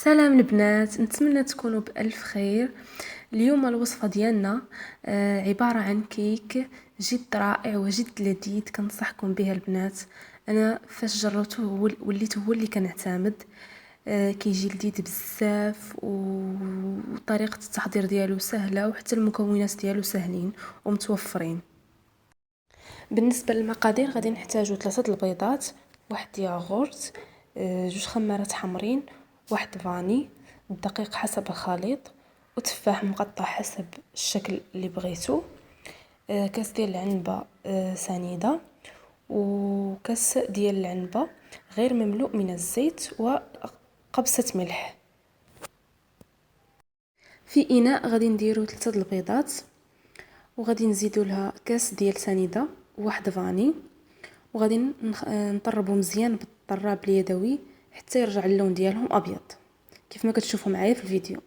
سلام البنات، نتمنى تكونوا بألف خير. اليوم الوصفة ديالنا عبارة عن كيك جد رائع وجد لذيذ، كنصحكم بها البنات. انا فاش جربته وليت هو اللي كنعتمد. كيجي لذيذ بزاف وطريقة التحضير ديالو سهلة، وحتى المكونات ديالو سهلين ومتوفرين. بالنسبة للمقادير غادي نحتاجو 3 البيضات، واحد ياغورت، 2 خمارات حمرين، واحد فاني، الدقيق حسب الخليط، وتفاح مقطع حسب الشكل اللي بغيتو، كاس ديال العنبة سنيدة، وكاس ديال العنبة غير مملوء من الزيت، وقبصة ملح. في اناء غادي نديرو 3 البيضات، وغادي نزيدو لها كاس ديال سنيدة وواحد فاني، وغادي نطربو مزيان بالطراب اليدوي حتى يرجع اللون ديالهم ابيض كيف ما كتشوفوا معايا في الفيديو.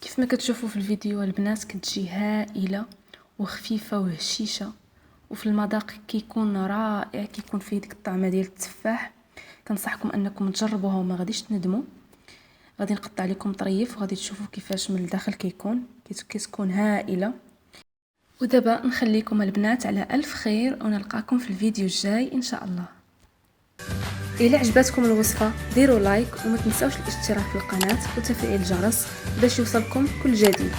كيف ما كتشوفوا في الفيديو البنات كتجي هائله وخفيفه وهشيشه، وفي المذاق كيكون رائع، كيكون فيه ديك الطعمه ديال التفاح. كنصحكم انكم تجربوها وما غاديش تندموا. غادي نقطع لكم طريف وغادي تشوفوا كيفاش من الداخل كتكون هائله. ودابا نخليكم البنات على الف خير، ونلقاكم في الفيديو الجاي ان شاء الله. الى عجبتكم الوصفه ديروا لايك، وما تنساوش الاشتراك في القناه وتفعيل الجرس باش يوصلكم كل جديد.